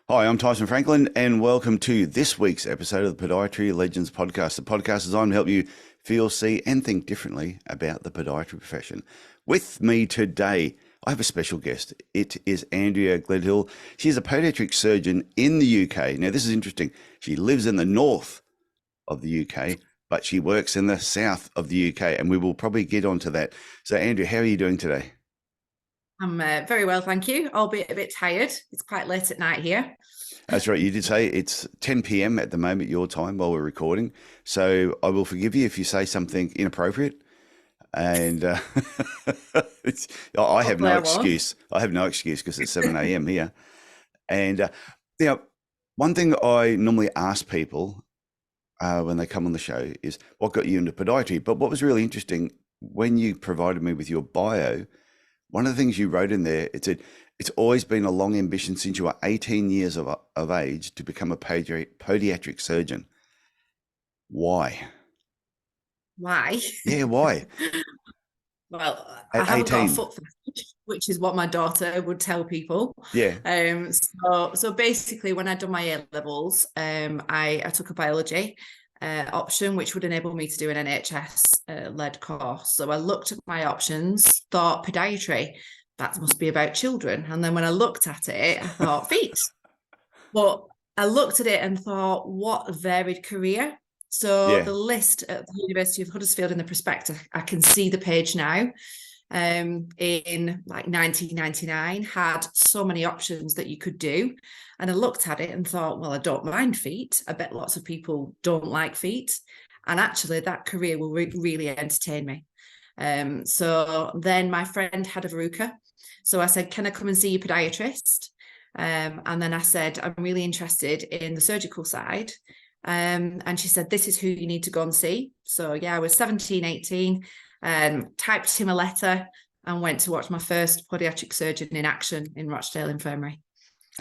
Hi, I'm Tyson Franklin, and welcome to this week's episode of the Podiatry Legends podcast. The podcast is designed to help you feel, see, and think differently about the podiatry profession. With me today, I have a special guest. It is Andrea Gledhill. She's a podiatric surgeon in the UK. Now, this is interesting. She lives in the north of the UK, but she works in the south of the UK, and we will probably get onto that. So, Andrea, how are you doing today? I'm very well, thank you, albeit a bit tired. It's quite late at night here. That's right. You did say it's 10 p.m. at the moment, your time, while we're recording. So I will forgive you if you say something inappropriate. And I have Hopefully no I won't. excuse. I have no excuse because it's 7 a.m. here. And, you know, one thing I normally ask people when they come on the show is what got you into podiatry? But what was really interesting, when you provided me with your bio, one of the things you wrote in there, it said, it's always been a long ambition since you were 18 years of age to become a podiatric surgeon. Why? Why? Yeah, why? Well, I At haven't got a 18? foot fetish, which is what my daughter would tell people. Yeah. So basically, when I'd done my A levels, I took a biology option, which would enable me to do an NHS led course. So I looked at my options, thought podiatry, that must be about children. And then when I looked at it, I thought feet. But I looked at it and thought, what a varied career. So Yeah. the list at the University of Huddersfield in the prospectus, I can see the page now, in like 1999, had so many options that you could do. And I looked at it and thought, well, I don't mind feet. I bet lots of people don't like feet. And actually, that career will really entertain me. So then my friend had a verruca. So I said, can I come and see your podiatrist? And then I said, I'm really interested in the surgical side. And she said, this is who you need to go and see. So yeah, I was 17, 18, typed him a letter and went to watch my first podiatric surgeon in action in Rochdale Infirmary.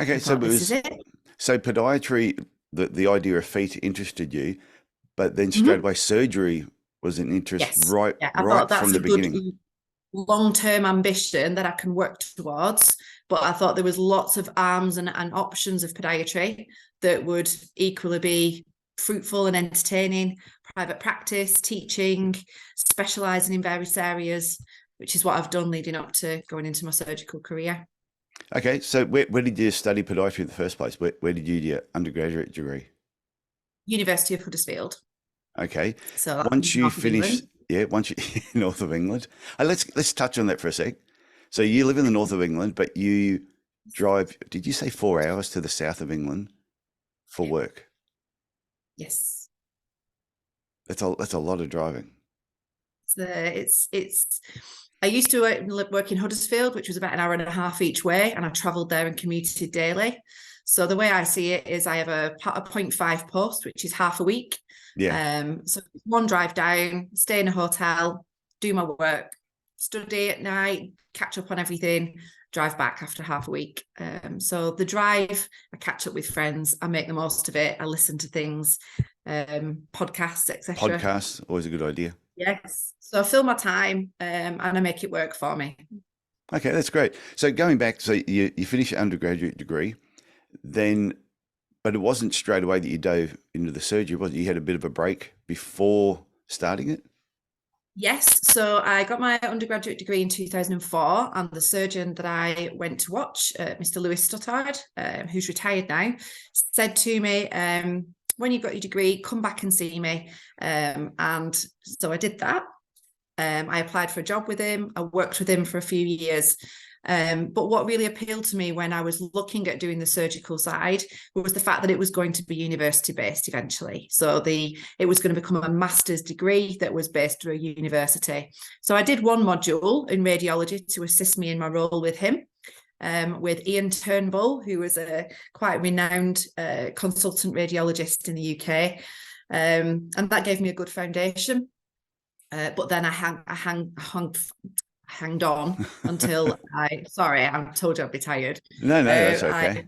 Okay, I so thought, it this is was it. so podiatry, the idea of feet interested you, but then straight Mm-hmm. away surgery was an interest Yes. right Yeah, I thought right from that's the a good beginning. long-term ambition that I can work towards. But I thought there was lots of arms and options of podiatry that would equally be fruitful and entertaining. Private practice, teaching, specialising in various areas, which is what I've done leading up to going into my surgical career. Okay, so where did you study podiatry in the first place? Where did you do your undergraduate degree? University of Huddersfield. Okay. So that's in Once the you north of finish, England. yeah, once you north of England. Let's touch on that for a sec. So you live in the north of England, but you drive, did you say 4 hours to the south of England for Yeah. work? Yes. That's a lot of driving. It's I used to work in Huddersfield, which was about an hour and a half each way, and I travelled there and commuted daily. So the way I see it is I have a 0.5 post, which is half a week. Yeah. So one drive down, stay in a hotel, do my work, study at night, catch up on everything, drive back after half a week. So the drive, I catch up with friends, I make the most of it, I listen to things, podcasts, etc. Podcasts, always a good idea. Yes. So I fill my time, and I make it work for me. Okay, that's great. So going back, so you finish your undergraduate degree, then, but it wasn't straight away that you dove into the surgery, was it? You had a bit of a break before starting it? Yes. So I got my undergraduate degree in 2004, and the surgeon that I went to watch, Mr. Lewis Stuttard, who's retired now, said to me, when you've got your degree, come back and see me. And so I did that. I applied for a job with him. I worked with him for a few years. But what really appealed to me when I was looking at doing the surgical side was the fact that it was going to be university based eventually. So it was going to become a master's degree that was based through a university. So I did one module in radiology to assist me in my role with him. With Ian Turnbull, who was a quite renowned consultant radiologist in the UK. And that gave me a good foundation. But then I hanged on until I told you I'd be tired. No, no, that's I okay.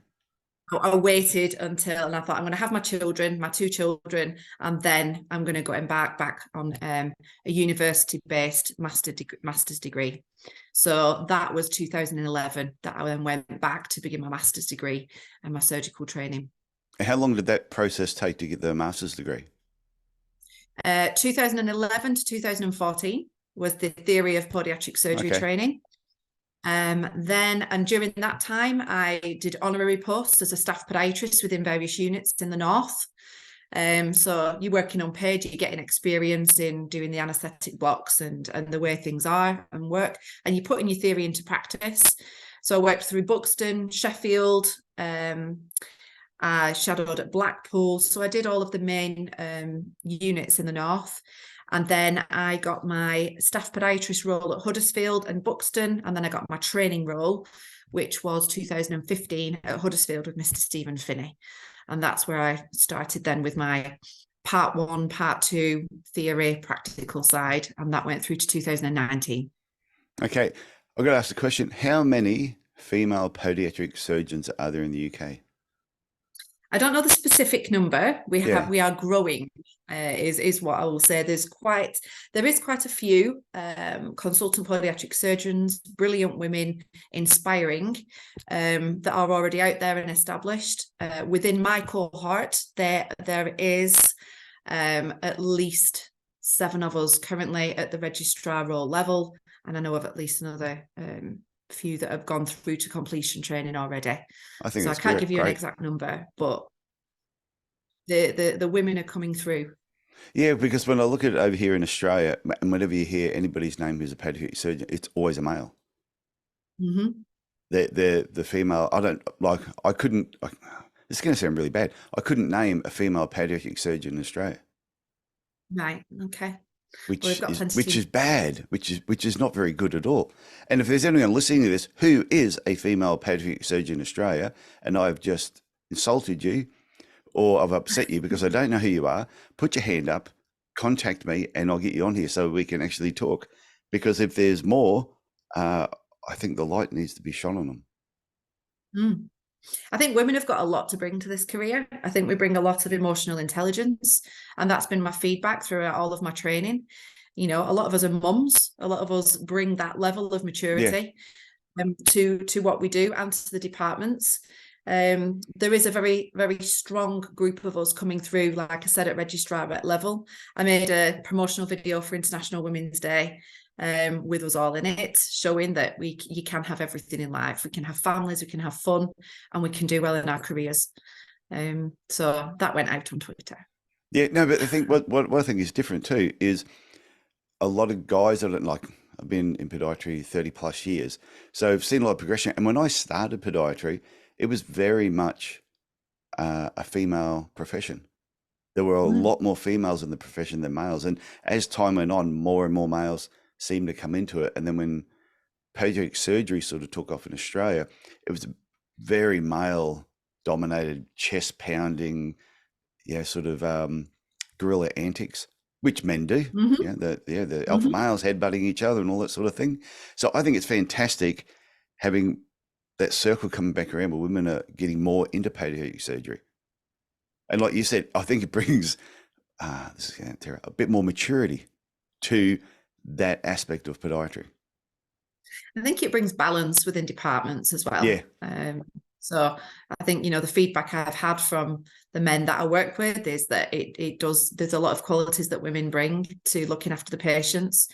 I waited until, and I thought, I'm going to have my two children, and then I'm going to go back on a university-based master's degree. So that was 2011 that I then went back to begin my master's degree and my surgical training. How long did that process take to get the master's degree? 2011 to 2014 was the theory of podiatric surgery training. Then, and during that time, I did honorary posts as a staff podiatrist within various units in the north. So you're working on paid, you're getting experience in doing the anaesthetic blocks and the way things are and work, and you're putting your theory into practice. So I worked through Buxton, Sheffield, I shadowed at Blackpool. So I did all of the main units in the north. And then I got my staff podiatrist role at Huddersfield and Buxton. And then I got my training role, which was 2015 at Huddersfield with Mr. Stephen Finney. And that's where I started then with my part 1, part 2 theory, practical side. And that went through to 2019. Okay. I've got to ask the question, how many female podiatric surgeons are there in the UK? I don't know the specific number. We are growing, is what I will say. There is quite a few consultant podiatric surgeons, brilliant women, inspiring, that are already out there and established. Within my cohort, there is at least 7 of us currently at the registrar role level, and I know of at least another few that have gone through to completion training already. I think so. I can't give you an exact number, but the women are coming through. Yeah, because when I look at it over here in Australia, and whenever you hear anybody's name who's a pediatric surgeon, it's always a male. Mm-hmm. The female, this is going to sound really bad. I couldn't name a female pediatric surgeon in Australia. Right. Okay. Which is bad, which is not very good at all. And if there's anyone listening to this who is a female pediatric surgeon in Australia, and I've just insulted you, or I've upset you because I don't know who you are, put your hand up, contact me, and I'll get you on here so we can actually talk. Because if there's more, I think the light needs to be shone on them. I think women have got a lot to bring to this career. I think we bring a lot of emotional intelligence, and that's been my feedback throughout all of my training. You know, a lot of us are mums. A lot of us bring that level of maturity to what we do and to the departments. There is a very, very strong group of us coming through, like I said, at registrar level. I made a promotional video for International Women's Day with us all in it, showing that you can have everything in life. We can have families, we can have fun, and we can do well in our careers. So that went out on Twitter. Yeah, no, but I think what I think is different too is a lot of guys that I've been in podiatry 30 plus years, so I've seen a lot of progression. And when I started podiatry, it was very much a female profession. There were a lot more females in the profession than males. And as time went on, more and more males seemed to come into it. And then when podiatric surgery sort of took off in Australia, it was very male dominated, chest pounding, sort of guerrilla antics, which men do. The alpha males headbutting each other and all that sort of thing. So I think it's fantastic having that circle coming back around where women are getting more into pediatric surgery. And like you said, I think it brings a bit more maturity to that aspect of podiatry. I think it brings balance within departments as well. Yeah. So I think, the feedback I've had from the men that I work with is that there's a lot of qualities that women bring to looking after the patients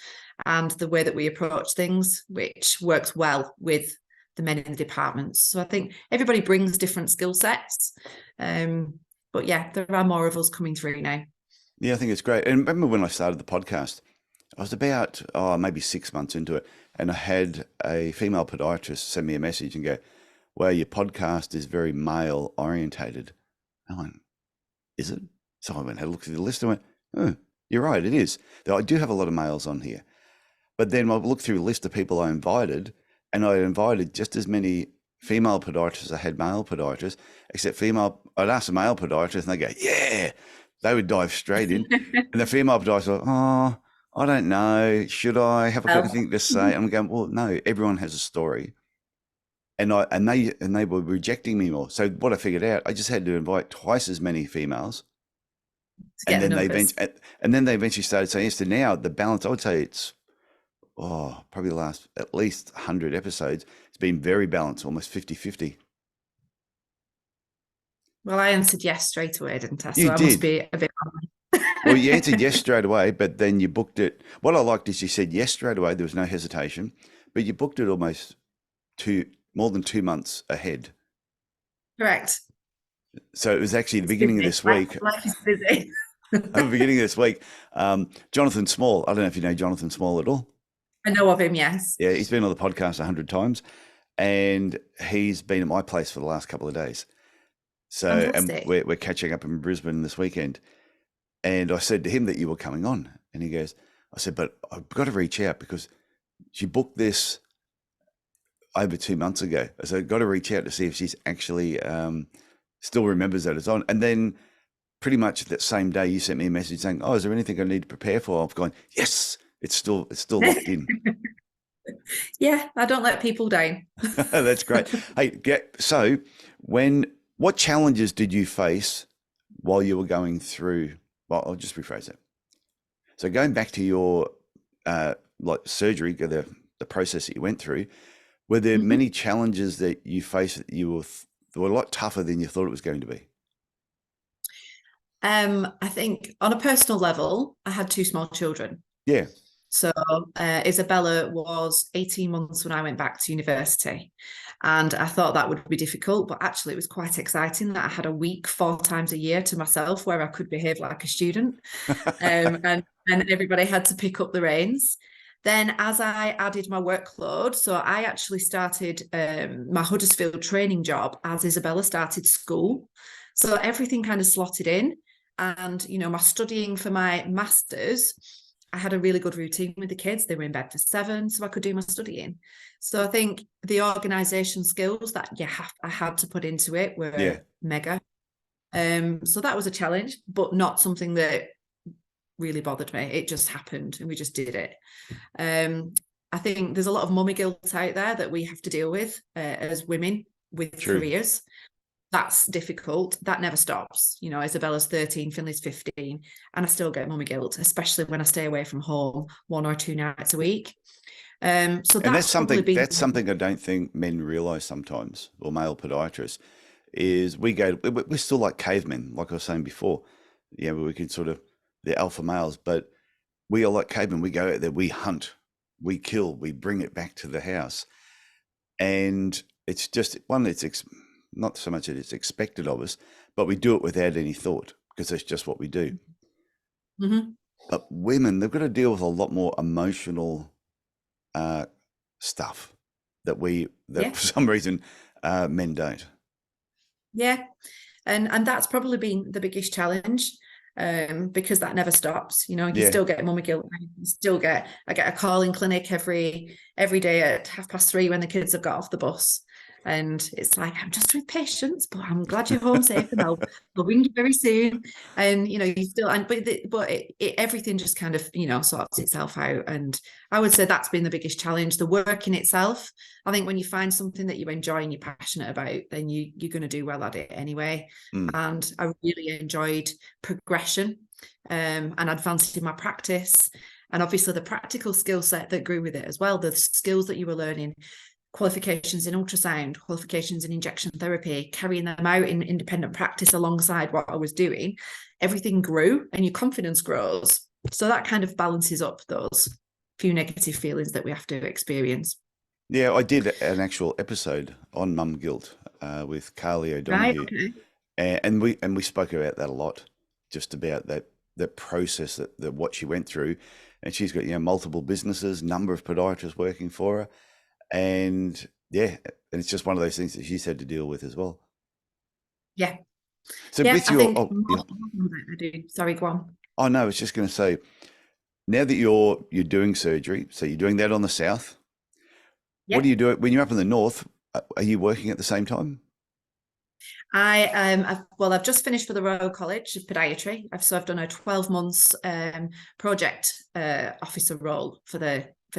and the way that we approach things, which works well with the men in the departments. So I think everybody brings different skill sets. But yeah, there are more of us coming through now. Yeah, I think it's great. And remember when I started the podcast, I was about maybe 6 months into it, and I had a female podiatrist send me a message and go, well, your podcast is very male orientated. I went, is it? So I went and had a look at the list and went, oh, you're right, it is. I do have a lot of males on here. But then I looked through a list of people I invited, and I invited just as many female podiatrists as I had male podiatrists, except I'd ask a male podiatrist and they go, yeah, they would dive straight in. And the female podiatrist would go, I don't know, should I? Have I got anything to say? I'm going, well, no, everyone has a story. and they were rejecting me more. So what I figured out, I just had to invite twice as many females, to and get the then numbers. they eventually started saying yes. So now the balance, I would say it's probably the last at least 100 episodes. It's been very balanced, almost 50-50. Well, I answered yes straight away, didn't I? You So I must did. be a bit. Well, you answered yes straight away, but then you booked it. What I liked is you said yes straight away. There was no hesitation, but you booked it almost more than 2 months ahead. Correct. So it was actually the It's beginning of busy. this week. Life is busy. At the beginning of this week, Jonathan Small. I don't know if you know Jonathan Small at all. I know of him, yes. Yeah, he's been on the podcast 100 times, and he's been at my place for the last couple of days. So, and Fantastic. we're catching up in Brisbane this weekend. And I said to him that you were coming on, and he goes, I said, but I've got to reach out because she booked this over 2 months ago. I said, I've got to reach out to see if she's actually still remembers that it's on. And then pretty much that same day, you sent me a message saying, "Oh, is there anything I need to prepare for?" I've gone, "Yes, it's still locked in." Yeah, I don't let people down. That's great. Hey, so what challenges did you face while you were going through? Well, I'll just rephrase it. So going back to your like surgery, the process that you went through, were there many challenges that you faced that were a lot tougher than you thought it was going to be? I think on a personal level, I had two small children. Yeah. So Isabella was 18 months when I went back to university. And I thought that would be difficult, but actually it was quite exciting that I had a week 4 times a year to myself where I could behave like a student. And everybody had to pick up the reins. Then as I added my workload, so I actually started my Huddersfield training job as Isabella started school. So everything kind of slotted in. And, my studying for my master's, I had a really good routine with the kids. They were in bed for 7, so I could do my studying. So I think the organisation skills that I had to put into it were mega. So that was a challenge, but not something that really bothered me. It just happened and we just did it. I think there's a lot of mummy guilt out there that we have to deal with as women with careers. That's difficult. That never stops. Isabella's 13, Finley's 15, and I still get mummy guilt, especially when I stay away from home 1 or 2 nights a week. So that's something I don't think men realise sometimes, or male podiatrists, is we're still like cavemen, like I was saying before. Yeah, we can they're alpha males, but we are like cavemen. We go out there, we hunt, we kill, we bring it back to the house, and it's just not so much that it's expected of us, but we do it without any thought because that's just what we do. Mm-hmm. But women, they've got to deal with a lot more emotional stuff that for some reason men don't. Yeah. And that's probably been the biggest challenge because that never stops. You still get mummy guilt. I get a call in clinic every day at 3:30 when the kids have got off the bus. And it's like, I'm just with patients, but I'm glad you're home safe and I'll ring you very soon. And, you still, but everything just kind of, sorts itself out. And I would say that's been the biggest challenge, the work in itself. I think when you find something that you enjoy and you're passionate about, then you're going to do well at it anyway. And I really enjoyed progression and advancing my practice. And obviously the practical skill set that grew with it as well, the skills that you were learning, qualifications in ultrasound, qualifications in injection therapy, carrying them out in independent practice alongside what I was doing, everything grew and your confidence grows. So that kind of balances up those few negative feelings that we have to experience. Yeah, I did an actual episode on mum guilt with Carly O'Donoghue. Right, okay. And we spoke about that a lot, just about that process, that what she went through. And she's got multiple businesses, number of podiatrists working for her. And it's just one of those things that she's had to deal with as well. Yeah. So with your, I do. Sorry, go on. Oh no, I was just going to say, now that you're doing surgery, so you're doing that on the south. Yep. What do you do when you're up in the north? Are you working at the same time? I've just finished for the Royal College of Podiatry. I've done a 12 months project officer role for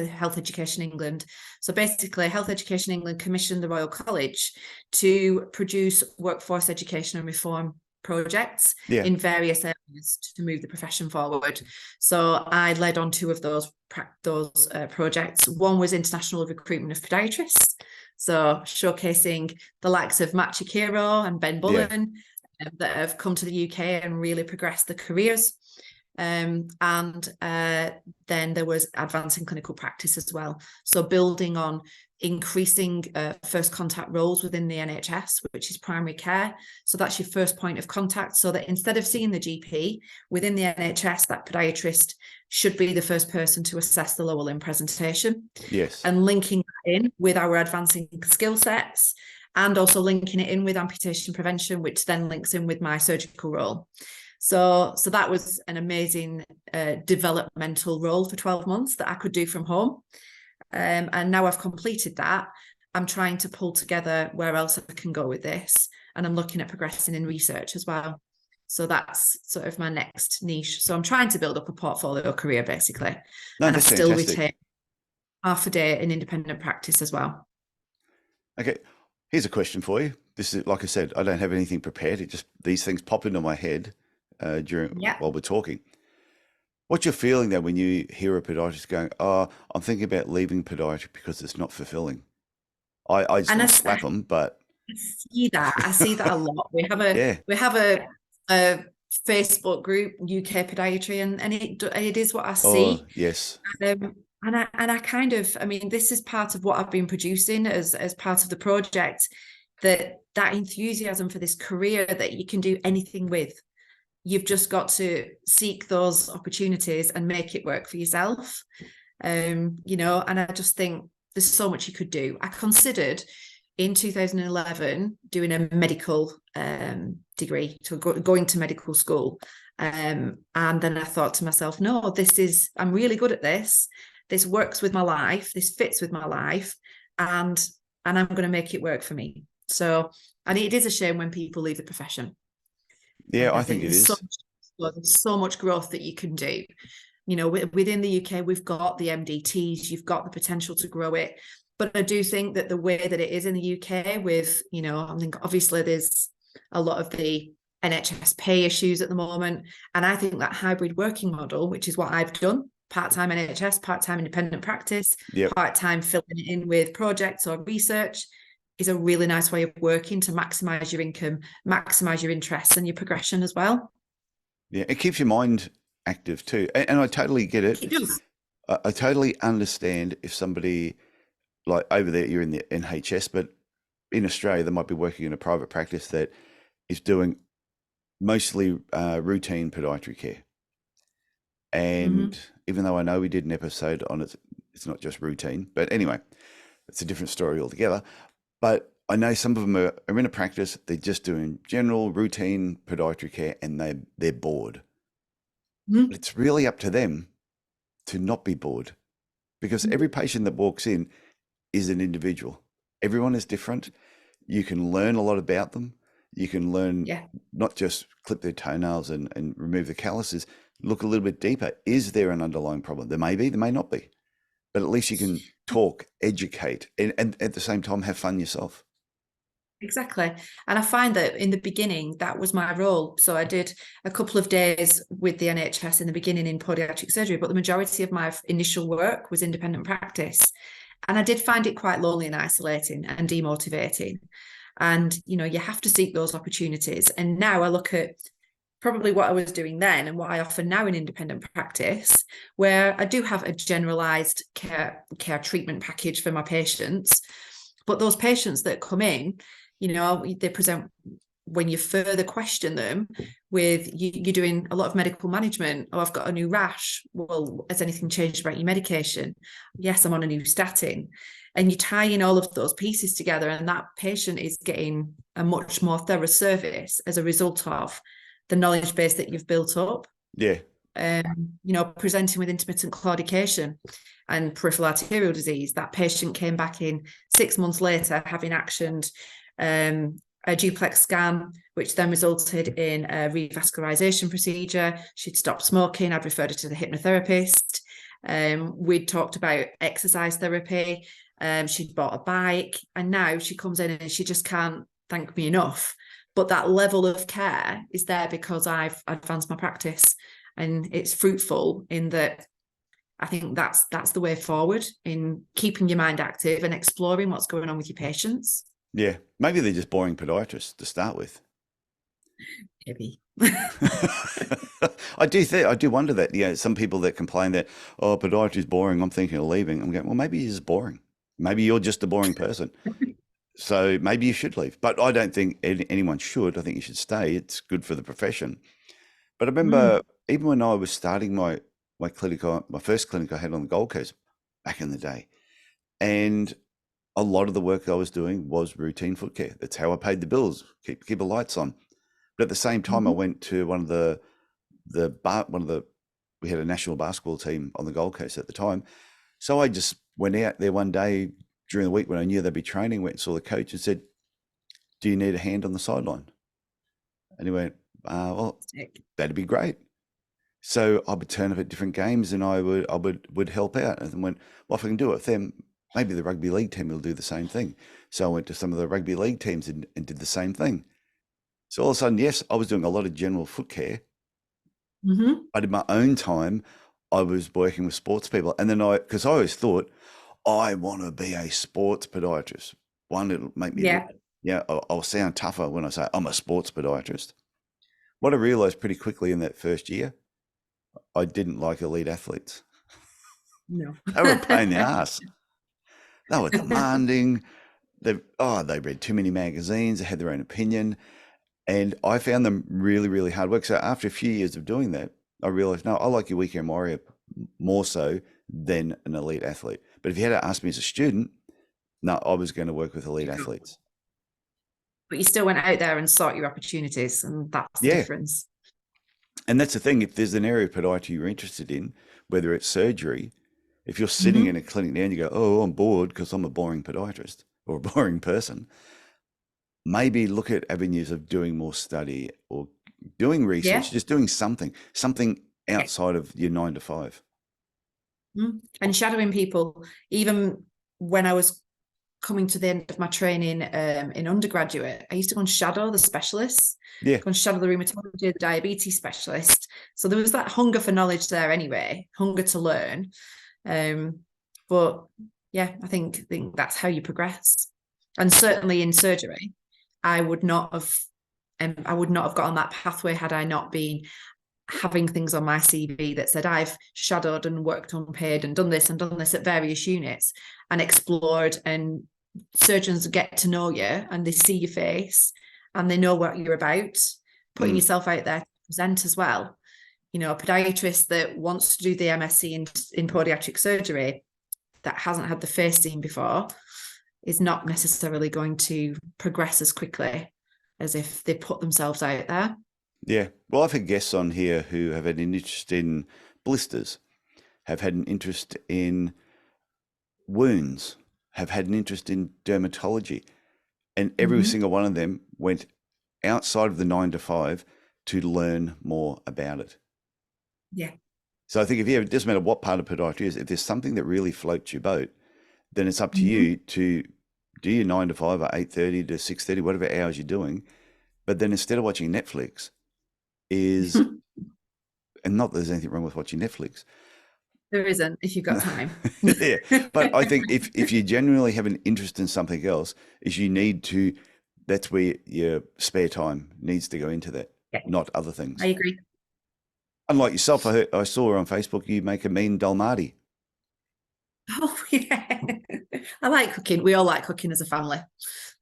Health Education England. So basically, Health Education England commissioned the Royal College to produce workforce education and reform projects in various areas to move the profession forward. So I led on 2 of those projects. One was international recruitment of podiatrists, so showcasing the likes of Matt Chikiro and Ben Bullen that have come to the UK and really progressed their careers. And then there was advancing clinical practice as well. So building on increasing first contact roles within the NHS, which is primary care. So that's your first point of contact, so that instead of seeing the GP within the NHS, that podiatrist should be the first person to assess the lower limb presentation. Yes. And linking that in with our advancing skill sets, and also linking it in with amputation prevention, which then links in with my surgical role. So that was an amazing developmental role for 12 months that I could do from home. And now I've completed that, I'm trying to pull together where else I can go with this. And I'm looking at progressing in research as well. So that's sort of my next niche. So I'm trying to build up a portfolio career, basically. No, and I still fantastic. retain half a day in independent practice as well. Okay, here's a question for you. This is, like I said, I don't have anything prepared. It just, these things pop into my head while we're talking. What's your feeling though when you hear a podiatrist going, "Oh, I'm thinking about leaving podiatry because it's not fulfilling"? I just want to slap them, but I see that a lot. We have a Facebook group, UK Podiatry, and it is what I see. Oh, yes. And I kind of, I mean, this is part of what I've been producing as part of the project, that enthusiasm for this career that you can do anything with. You've just got to seek those opportunities and make it work for yourself. And I just think there's so much you could do. I considered in 2011 doing a medical degree, so going to medical school. And then I thought to myself, no, I'm really good at this. This works with my life. This fits with my life. And I'm going to make it work for me. So, and it is a shame when people leave the profession. Yeah, I think it is. There's so much growth that you can do. Within the UK, we've got the MDTs, you've got the potential to grow it. But I do think that the way that it is in the UK with, I think obviously there's a lot of the NHS pay issues at the moment. And I think that hybrid working model, which is what I've done, part-time NHS, part-time independent practice, part-time filling it in with projects or research, is a really nice way of working to maximize your income, maximize your interests and your progression as well. Yeah, it keeps your mind active too. And I totally get it. It does. I totally understand if somebody, like over there, you're in the NHS, but in Australia, they might be working in a private practice that is doing mostly routine podiatry care. And even though I know we did an episode on it, it's not just routine. But anyway, it's a different story altogether. But I know some of them are in a practice, they're just doing general routine podiatry care and they're bored. But it's really up to them to not be bored, because every patient that walks in is an individual. Everyone is different. You can learn a lot about them. You can learn not just clip their toenails and remove the calluses, look a little bit deeper. Is there an underlying problem? There may be, there may not be. But at least you can talk, educate, and at the same time have fun yourself. Exactly. And I find that in the beginning, that was my role. So I did a couple of days with the NHS in the beginning in podiatric surgery, but the majority of my initial work was independent practice. And I did find it quite lonely and isolating and demotivating. And, you have to seek those opportunities. And now I look at probably what I was doing then and what I offer now in independent practice, where I do have a generalized care treatment package for my patients. But those patients that come in, they present, when you further question them with, you're doing a lot of medical management. Oh, I've got a new rash. Well, has anything changed about your medication? Yes, I'm on a new statin. And you tie in all of those pieces together, and that patient is getting a much more thorough service as a result of the knowledge base that you've built up. Yeah. Presenting with intermittent claudication and peripheral arterial disease, that patient came back in 6 months later having actioned a duplex scan, which then resulted in a revascularization procedure. She'd stopped smoking. I'd referred her to the hypnotherapist. We'd talked about exercise therapy. She'd bought a bike, and now she comes in and she just can't thank me enough. But that level of care is there because I've advanced my practice, and it's fruitful in that. I think that's the way forward in keeping your mind active and exploring what's going on with your patients. Yeah, maybe they're just boring podiatrists to start with. Maybe. I do wonder that. Yeah, some people that complain that, oh, podiatry is boring, I'm thinking of leaving. I'm going, well, maybe it's boring. Maybe you're just a boring person. So maybe you should leave. But I don't think anyone should. I think you should stay. It's good for the profession. But I remember even when I was starting my clinic, my first clinic I had on the Gold Coast back in the day, and a lot of the work I was doing was routine foot care. That's how I paid the bills, keep the lights on. But at the same time, I went to we had a national basketball team on the Gold Coast at the time. So I just went out there one day during the week when I knew they'd be training, went and saw the coach and said, do you need a hand on the sideline? And he went, well, that'd be great. So I would turn up at different games and I would help out, and went, well, if I can do it with them, maybe the rugby league team will do the same thing. So I went to some of the rugby league teams and did the same thing. So all of a sudden, yes, I was doing a lot of general foot care. But in my own time, I was working with sports people. And then because I always thought, I want to be a sports podiatrist. One, it'll make me look, I'll sound tougher when I say I'm a sports podiatrist. What I realized pretty quickly in that first year, I didn't like elite athletes. No. They were a pain in the ass. They were demanding. They read too many magazines. They had their own opinion. And I found them really, really hard work. So after a few years of doing that, I realized, no, I like your weekend warrior more so than an elite athlete. But if you had to ask me as a student, no, I was going to work with elite athletes. But you still went out there and sought your opportunities, and that's the difference. And that's the thing. If there's an area of podiatry you're interested in, whether it's surgery, if you're sitting in a clinic now and you go, oh, I'm bored because I'm a boring podiatrist or a boring person, maybe look at avenues of doing more study or doing research, just doing something outside of your 9 to 5. And shadowing people. Even when I was coming to the end of my training in undergraduate, I used to go and shadow the specialists, go and shadow the rheumatology, the diabetes specialist. So there was that hunger for knowledge there anyway, hunger to learn. But yeah, I think that's how you progress. And certainly in surgery, I would not have got on that pathway had I not been having things on my CV that said I've shadowed and worked unpaid and done this at various units and explored, and surgeons get to know you and they see your face and they know what you're about, putting yourself out there to present as well. You know, a podiatrist that wants to do the MSc in podiatric surgery that hasn't had the face seen before is not necessarily going to progress as quickly as if they put themselves out there. Yeah. Well, I've had guests on here who have had an interest in blisters, have had an interest in wounds, have had an interest in dermatology. And every single one of them went outside of the 9 to 5 to learn more about it. Yeah. So I think it doesn't matter what part of podiatry is, if there's something that really floats your boat, then it's up to you to do your 9 to 5 or 8:30 to 6:30, whatever hours you're doing. But then instead of watching Netflix and not that there's anything wrong with watching Netflix. There isn't, if you've got time. Yeah. But I think if you genuinely have an interest in something else, that's where your spare time needs to go into that, not other things. I agree. Unlike yourself, I saw on Facebook you make a mean Dalmati. Oh, yeah. I like cooking. We all like cooking as a family.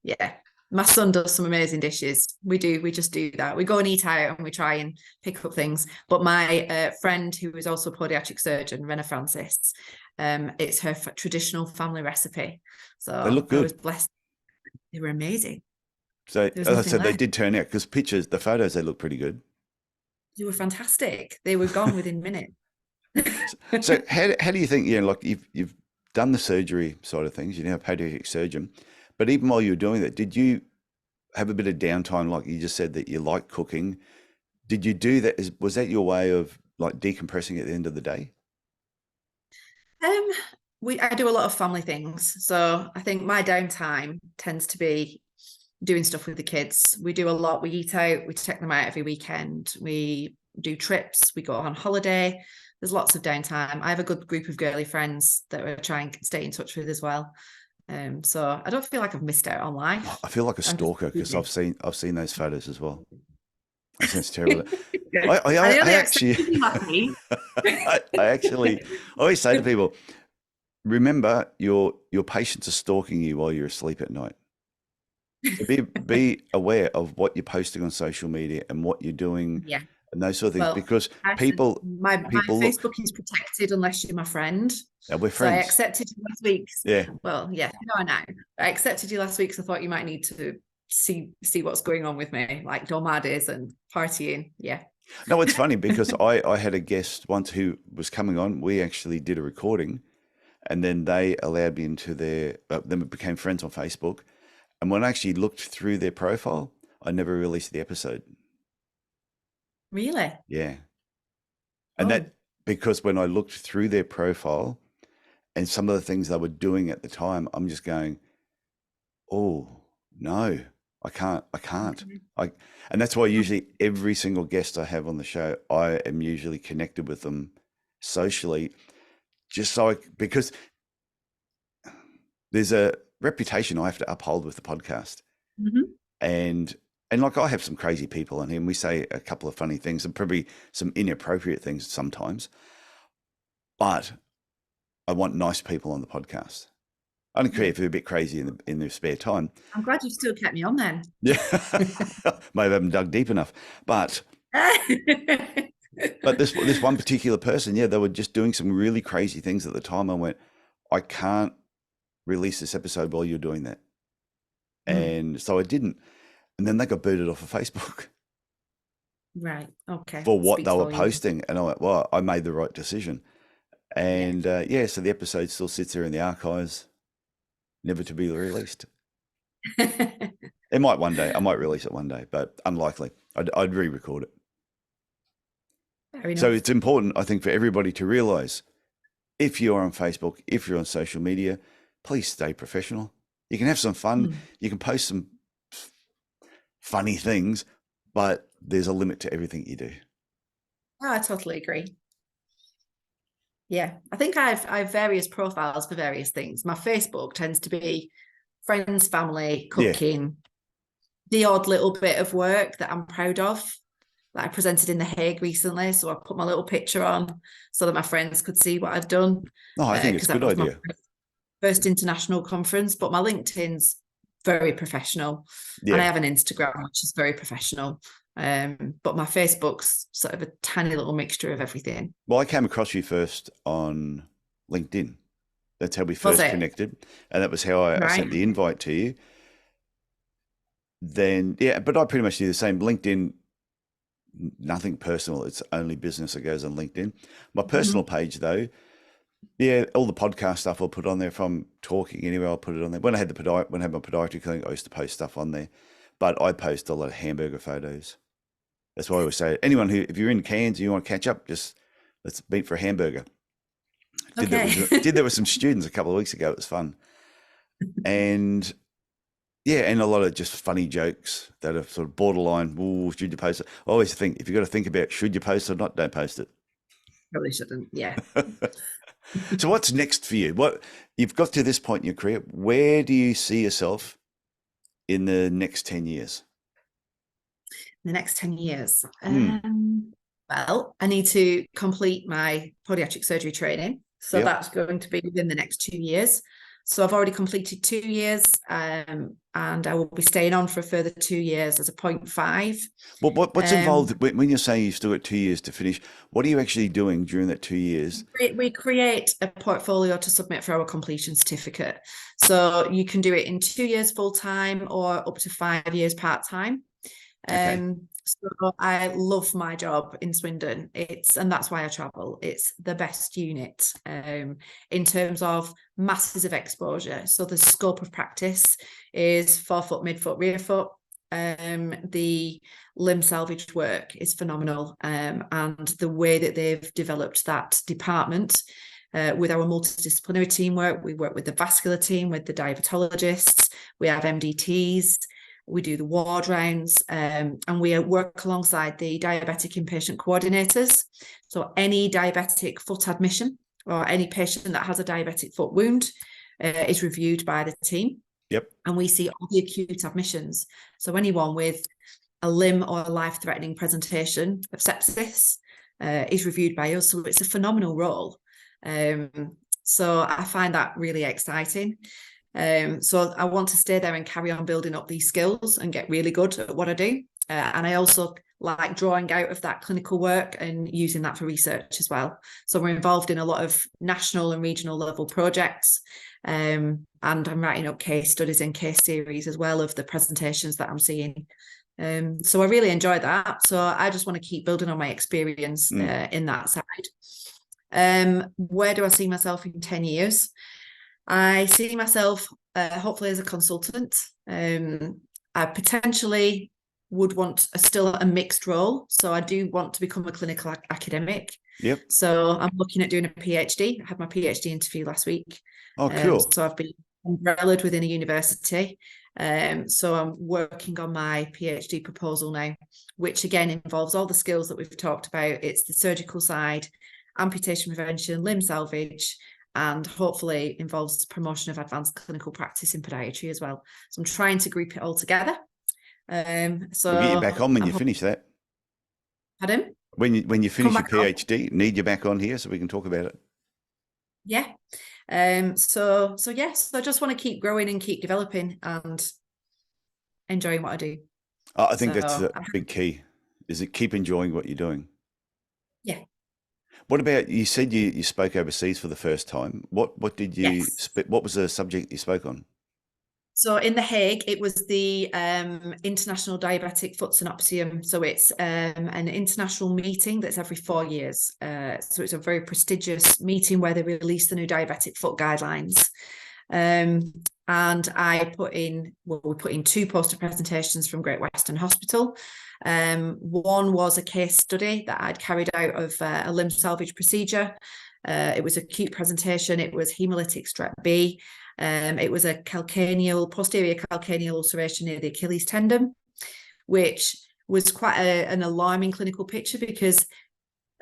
Yeah. My son does some amazing dishes. We just do that. We go and eat out and we try and pick up things. But my friend, who is also a podiatric surgeon, Rena Francis, it's her traditional family recipe. So they look good. I was blessed. They were amazing. So as I said, they did turn out, because the photos, they look pretty good. They were fantastic. They were gone within minutes. So how do you think, like you've done the surgery side of things, you're now a podiatric surgeon, but even while you were doing that, did you have a bit of downtime? Like you just said that you like cooking. Did you do that? Was that your way of like decompressing at the end of the day? I do a lot of family things. So I think my downtime tends to be doing stuff with the kids. We do a lot. We eat out. We take them out every weekend. We do trips. We go on holiday. There's lots of downtime. I have a good group of girly friends that I try and stay in touch with as well. So I don't feel like I've missed out on life. I feel like a I'm just stalker because busy. I've seen those photos as well. That sounds terrible. I I only actually, accepted you last week. I always say to people, remember your patients are stalking you while you're asleep at night. So be aware of what you're posting on social media and what you're doing Yeah. and those sort of things, Well, because Tyson, people my look. Facebook is protected unless you're my friend. Yeah, we're So I friends. accepted you last week. Yeah. Well, yeah, no, I know. I accepted you last week because I thought you might need to see what's going on with me, like nomades and partying. Yeah. No, it's funny because I had a guest once who was coming on. We actually did a recording, and then they allowed me into their. Then we became friends on Facebook. And when I actually looked through their profile, I never released the episode. Really? Yeah. And Oh. that because when I looked through their profile and some of the things they were doing at the time, I'm just going, oh, no, I can't. Okay. And that's why usually every single guest I have on the show, I am usually connected with them socially, just so because there's a reputation I have to uphold with the podcast. Mm-hmm. And like I have some crazy people on here, and we say a couple of funny things and probably some inappropriate things sometimes. But I want nice people on the podcast. I don't care if they're a bit crazy in their spare time. I'm glad you still kept me on then. Yeah, maybe I haven't dug deep enough. But this one particular person, yeah, they were just doing some really crazy things at the time. I went, I can't release this episode while you're doing that, and so I didn't. And then they got booted off of Facebook. Right. Okay. For what Speaks they were volumes. posting. And I went, well, I made the right decision. And yeah, so the episode still sits there in the archives, never to be released. It might one day. I might release it one day, but unlikely. I'd re-record it. Fair enough. So it's important, I think, for everybody to realize if you're on Facebook, if you're on social media, please stay professional. You can have some fun. You can post some funny things, but there's a limit to everything you do. Oh, I totally agree. Yeah, I think I've various profiles for various things. My Facebook tends to be friends, family, cooking, the odd little bit of work that I'm proud of. That I presented in The Hague recently, so I put my little picture on so that my friends could see what I'd done. No, I think it's a good idea. My first international conference, but my LinkedIn's very professional, Yeah. and I have an Instagram which is very professional. But my Facebook's sort of a tiny little mixture of everything. Well, I came across you first on LinkedIn. That's how we first connected, and that was how I sent the invite to you. Then, yeah, but I pretty much do the same. LinkedIn, nothing personal. It's only business that goes on LinkedIn. My personal page, though, yeah, all the podcast stuff I'll put on there. If I'm talking anywhere, I'll put it on there. When I had my podiatry clinic, I used to post stuff on there. But I post a lot of hamburger photos. That's why I always say, anyone if you're in Cairns and you want to catch up, just let's meet for a hamburger. Did that with some students a couple of weeks ago. It was fun. And yeah, and a lot of just funny jokes that are sort of borderline. Ooh, should you post it? I always think if you've got to think about should you post it or not, don't post it. Probably shouldn't. Yeah. So what's next for you? What you've got to this point in your career, where do you see yourself in the next 10 years? The next 10 years. Well, I need to complete my podiatric surgery training. So that's going to be within the next 2 years. So I've already completed 2 years, and I will be staying on for a further 2 years as a 0.5. Well, what's involved when you're saying you've still got 2 years to finish? What are you actually doing during that 2 years? We create a portfolio to submit for our completion certificate. So you can do it in 2 years full-time or up to 5 years part-time. Okay. So I love my job in Swindon. And that's why I travel. It's the best unit in terms of masses of exposure. So the scope of practice is forefoot, midfoot, rear foot. The limb salvage work is phenomenal. And the way that they've developed that department with our multidisciplinary teamwork. We work with the vascular team, with the diabetologists, we have MDTs, we do the ward rounds, and we work alongside the diabetic inpatient coordinators. So any diabetic foot admission or any patient that has a diabetic foot wound is reviewed by the team. Yep. And we see all the acute admissions. So anyone with a limb or a life-threatening presentation of sepsis is reviewed by us. So it's a phenomenal role. So I find that really exciting. So I want to stay there and carry on building up these skills and get really good at what I do. And I also like drawing out of that clinical work and using that for research as well. So we're involved in a lot of national and regional level projects. And I'm writing up case studies and case series as well of the presentations that I'm seeing. So I really enjoy that. So I just want to keep building on my experience in that side. Where do I see myself in 10 years? I see myself hopefully as a consultant. I potentially would want still a mixed role. So I do want to become a clinical academic. Yep. So I'm looking at doing a PhD. I had my PhD interview last week. Oh, cool. So I've been umbrellaed within a university. So I'm working on my PhD proposal now, which again involves all the skills that we've talked about. It's the surgical side, amputation prevention, limb salvage, and hopefully involves promotion of advanced clinical practice in podiatry as well. So I'm trying to group it all together. So we'll get you back on when you finish that. Pardon? When you finish your PhD, need you back on here so we can talk about it. Yeah. So yes, I just want to keep growing and keep developing and enjoying what I do. I think that's a big key, is it keep enjoying what you're doing. Yeah. What about, you said you spoke overseas for the first time. What did you, Yes. what was the subject you spoke on? So in The Hague, it was the International Diabetic Foot Synopsium. So it's an international meeting that's every 4 years. So it's a very prestigious meeting where they release the new diabetic foot guidelines. And we put in 2 poster presentations from Great Western Hospital. One was a case study that I'd carried out of a limb salvage procedure. It was an acute presentation. It was hemolytic strep B. It was a posterior calcaneal ulceration near the Achilles tendon, which was quite an alarming clinical picture because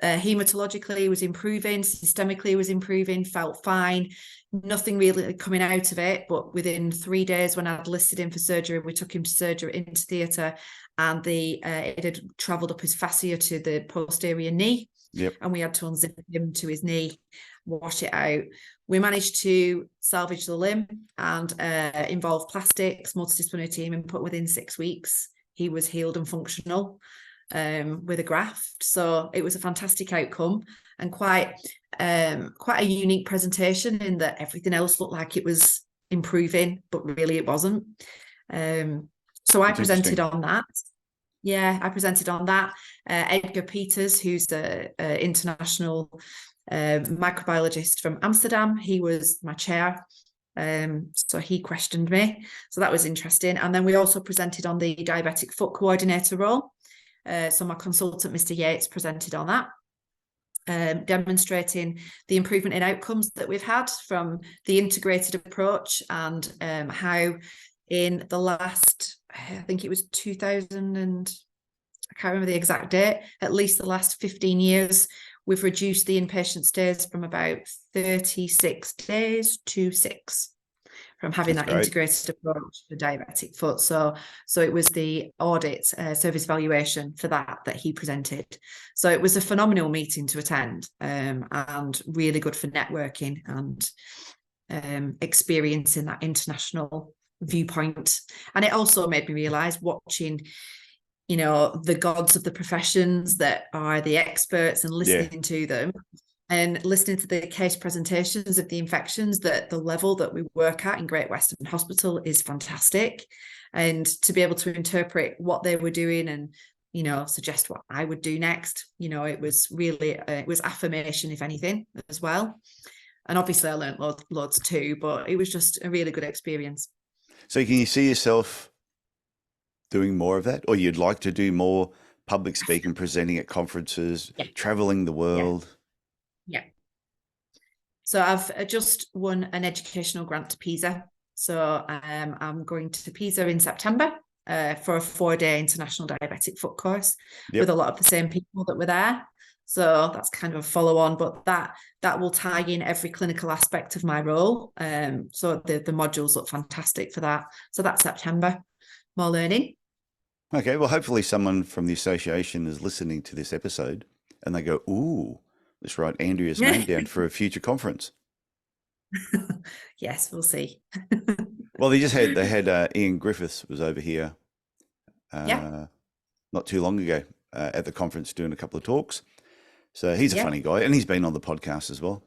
hematologically was improving, systemically was improving, felt fine, nothing really coming out of it. But within 3 days, when I'd listed him for surgery, we took him to surgery into theatre, and it had travelled up his fascia to the posterior knee. Yep. And we had to unzip him to his knee, wash it out. We managed to salvage the limb and involve plastics, multidisciplinary team input. Within 6 weeks, he was healed and functional with a graft. So it was a fantastic outcome and quite a unique presentation in that everything else looked like it was improving, but really it wasn't. So I presented on that. Yeah, I presented on that. Edgar Peters, who's an international microbiologist from Amsterdam, he was my chair. So he questioned me. So that was interesting. And then we also presented on the diabetic foot coordinator role. So my consultant, Mr. Yates, presented on that, demonstrating the improvement in outcomes that we've had from the integrated approach and how in the last, I think it was 2000 and I can't remember the exact date, at least the last 15 years, we've reduced the inpatient stays from about 36 days to 6 from having that integrated approach for diabetic foot. So it was the audit service valuation for that he presented. So it was a phenomenal meeting to attend and really good for networking and experiencing that international viewpoint. And it also made me realise, watching the gods of the professions that are the experts and listening to them and listening to the case presentations of the infections, that the level that we work at in Great Western Hospital is fantastic. And to be able to interpret what they were doing and, suggest what I would do next, it was really, it was affirmation, if anything, as well. And obviously I learned loads too, but it was just a really good experience. So can you see yourself doing more of that, or you'd like to do more public speaking, presenting at conferences, traveling the world? Yeah. So I've just won an educational grant to Pisa. So I'm going to Pisa in September for a 4-day international diabetic foot course with Yep. a lot of the same people that were there. So that's kind of a follow on, but that will tie in every clinical aspect of my role. So the modules look fantastic for that. So that's September, more learning. Okay. Well, hopefully someone from the association is listening to this episode and they go, ooh, let's write Andrea's name down for a future conference. Yes, we'll see. Well, they had Ian Griffiths was over here Yeah, not too long ago at the conference doing a couple of talks. So he's a yeah. funny guy, and he's been on the podcast as well.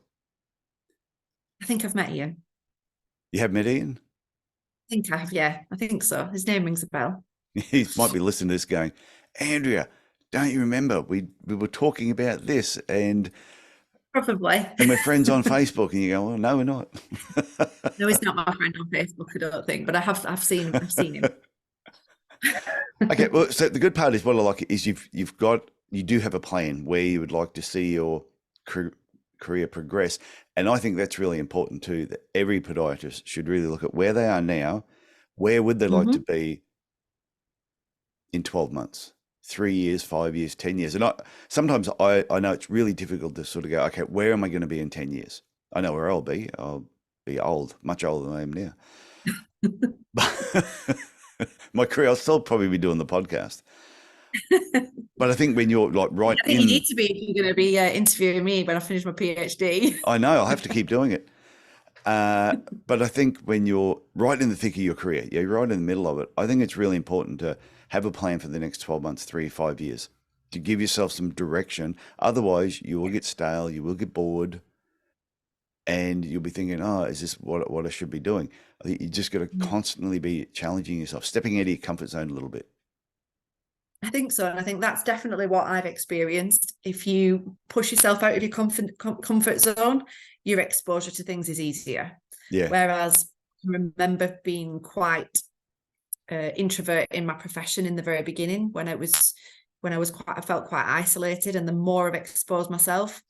I think I've met you. You have met Ian? I think I have, yeah. I think so. His name rings a bell. He might be listening to this going, Andrea, don't you remember we were talking about this Probably. and we're friends on Facebook, and you go, well, no, we're not. No, he's not my friend on Facebook, I don't think, but I've seen him. Okay, well, so the good part is what I like is you do have a plan where you would like to see your career progress, and I think that's really important too. That every podiatrist should really look at where they are now, where would they like to be in 12 months, 3 years, 5 years, 10 years, and sometimes I know it's really difficult to sort of go, okay, where am I going to be in 10 years? I know where I'll be. I'll be old, much older than I am now. My career, I'll still probably be doing the podcast. But I think when you're like right I think you need to be if you're going to be interviewing me when I finish my PhD. I know, I'll have to keep doing it. But I think when you're right in the thick of your career, you're right in the middle of it, I think it's really important to have a plan for the next 12 months, 3, 5 years, to give yourself some direction. Otherwise, you will get stale, you will get bored, and you'll be thinking, oh, is this what I should be doing? I think you just got to constantly be challenging yourself, stepping out of your comfort zone a little bit. I think so. And I think that's definitely what I've experienced. If you push yourself out of your comfort zone, your exposure to things is easier. Yeah. Whereas I remember being quite introvert in my profession in the very beginning I felt quite isolated. And the more I've exposed myself,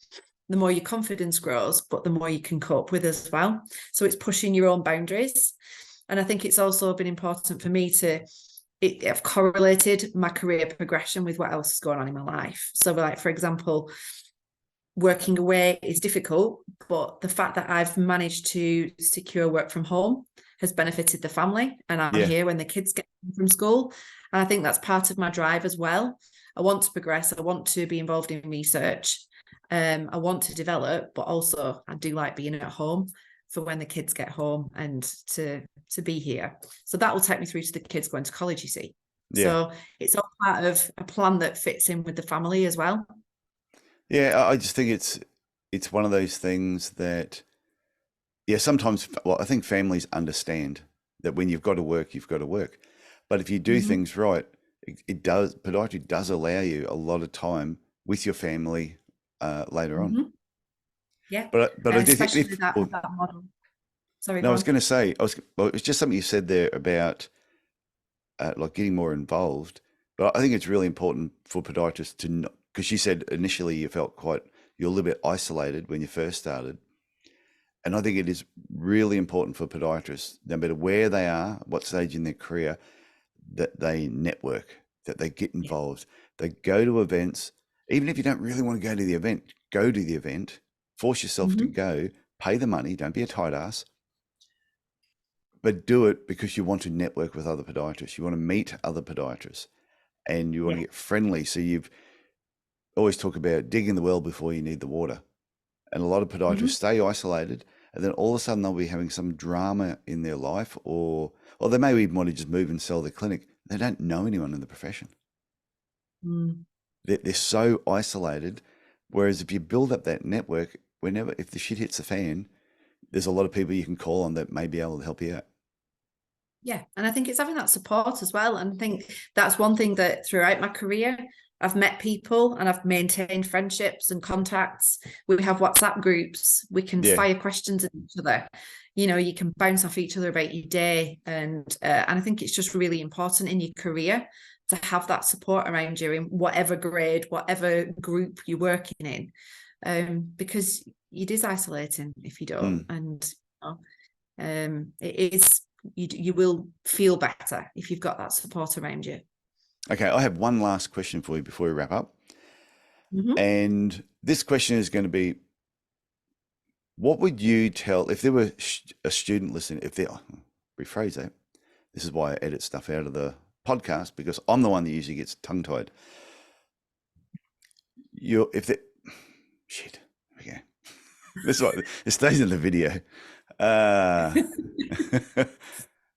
the more your confidence grows, but the more you can cope with as well. So it's pushing your own boundaries. And I think it's also been important for me I've correlated my career progression with what else is going on in my life. So like, for example, working away is difficult, but the fact that I've managed to secure work from home has benefited the family, and I'm here when the kids get from school. And I think that's part of my drive as well. I want to progress. I want to be involved in research. I want to develop, but also I do like being at home for when the kids get home and to be here. So that will take me through to the kids going to college, you see. Yeah. So it's all part of a plan that fits in with the family as well. Yeah, I just think it's one of those things that, yeah, sometimes, well, I think families understand that when you've got to work, you've got to work. But if you do things right, podiatry does allow you a lot of time with your family later on. Yeah, but I do think especially that model. Sorry, no, I was going to say, it was just something you said there about like getting more involved. But I think it's really important for podiatrists to know, because you said initially you're a little bit isolated when you first started. And I think it is really important for podiatrists, no matter where they are, what stage in their career, that they network, that they get involved, they go to events. Even if you don't really want to go to the event, go to the event, force yourself to go, pay the money, don't be a tight ass, but do it because you want to network with other podiatrists. You want to meet other podiatrists and you want to get friendly. So you've always talk about digging the well before you need the water. And a lot of podiatrists stay isolated, and then all of a sudden they'll be having some drama in their life, or they may even want to just move and sell their clinic. They don't know anyone in the profession. They're so isolated. Whereas if you build up that network, if the shit hits the fan, there's a lot of people you can call on that may be able to help you out. Yeah, and I think it's having that support as well. And I think that's one thing that throughout my career, I've met people and I've maintained friendships and contacts. We have WhatsApp groups. We can fire questions at each other. You can bounce off each other about your day. And I think it's just really important in your career to have that support around you in whatever grade, whatever group you're working in. because it is isolating if you don't. And it is, you will feel better if you've got that support around you. Okay, I have one last question for you before we wrap up. And this question is going to be, what would you tell if there were a student listening, rephrase that, this is why I edit stuff out of the podcast, because I'm the one that usually gets tongue-tied. Shit, okay. This is what it stays in the video.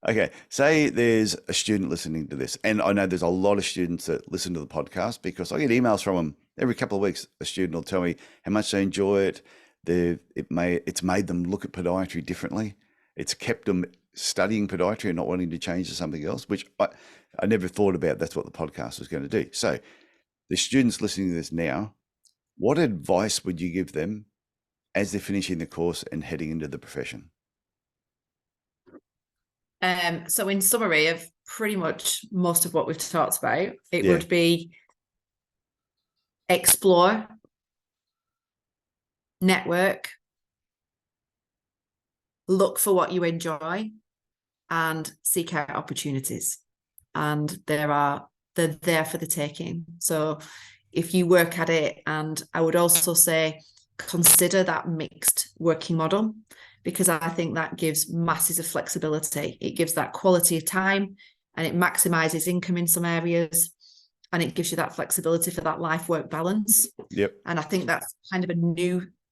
Okay, say there's a student listening to this, and I know there's a lot of students that listen to the podcast because I get emails from them every couple of weeks. A student will tell me how much they enjoy it. It's made them look at podiatry differently. It's kept them studying podiatry and not wanting to change to something else, which I never thought about. That's what the podcast was going to do. So the students listening to this now, what advice would you give them as they're finishing the course and heading into the profession? So in summary of pretty much most of what we've talked about, it would be explore, network, look for what you enjoy, and seek out opportunities. And they're there for the taking. So if you work at it, and I would also say consider that mixed working model, because I think that gives masses of flexibility. It gives that quality of time, and it maximizes income in some areas, and it gives you that flexibility for that life-work balance. Yep. And I think that's kind of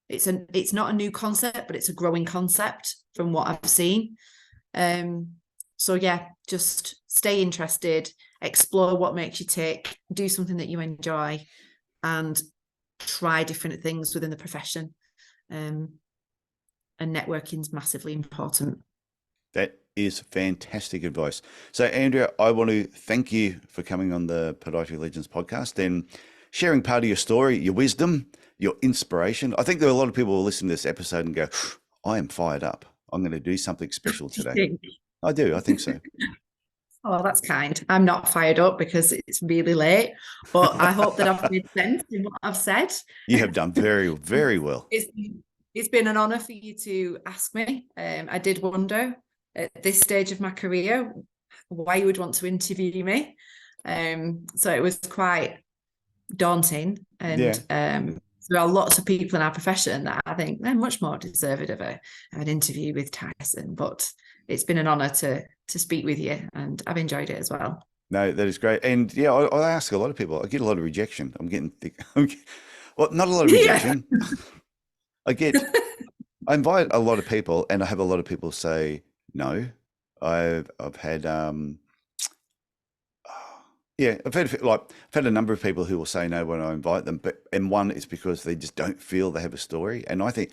it's not a new concept, but it's a growing concept from what I've seen. So yeah, just stay interested, explore what makes you tick, do something that you enjoy, and try different things within the profession. And networking is massively important. That is fantastic advice. So Andrea, I want to thank you for coming on the Podiatry Legends podcast and sharing part of your story, your wisdom, your inspiration. I think there are a lot of people who listen to this episode and go, I am fired up. I'm going to do something special today. I do. I think so. Oh, that's kind. I'm not fired up because it's really late, but I hope that I've made sense in what I've said. You have done very, very well. It's been an honor for you to ask me. I did wonder at this stage of my career why you would want to interview me. So it was quite daunting. And there are lots of people in our profession that I think they're much more deserving of an interview with Tyson. But it's been an honor to speak with you, and I've enjoyed it as well. No, that is great. And yeah, I ask a lot of people. I get a lot of rejection. I'm getting thick. Well, not a lot of rejection. I invite a lot of people, and I have a lot of people say no. I've had I've had a number of people who will say no when I invite them, and one is because they just don't feel they have a story. And I think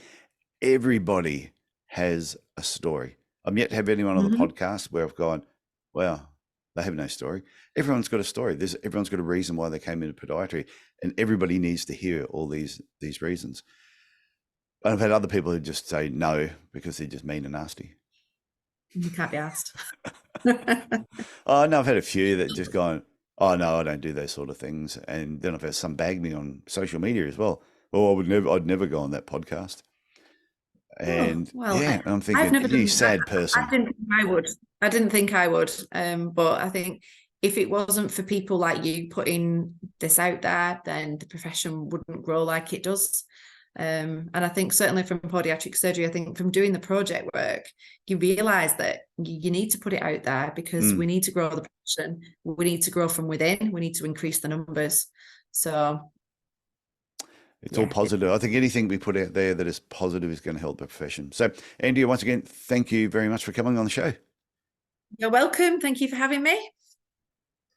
everybody has a story. I'm yet to have anyone on the podcast where I've gone, wow, they have no story. Everyone's got a story. Everyone's got a reason why they came into podiatry, and everybody needs to hear all these reasons. I've had other people who just say no because they're just mean and nasty. You can't be asked. Oh no, I've had a few that just gone, oh no, I don't do those sort of things. And then I've had some bag me on social media as well. Well, I'd never go on that podcast. And I'm thinking, you sad person. I didn't think I would. But I think if it wasn't for people like you putting this out there, then the profession wouldn't grow like it does. And I think certainly from podiatric surgery, I think from doing the project work, you realise that you need to put it out there because we need to grow the profession. We need to grow from within. We need to increase the numbers. So it's all positive. I think anything we put out there that is positive is going to help the profession. So Andrea, once again, thank you very much for coming on the show. You're welcome. Thank you for having me.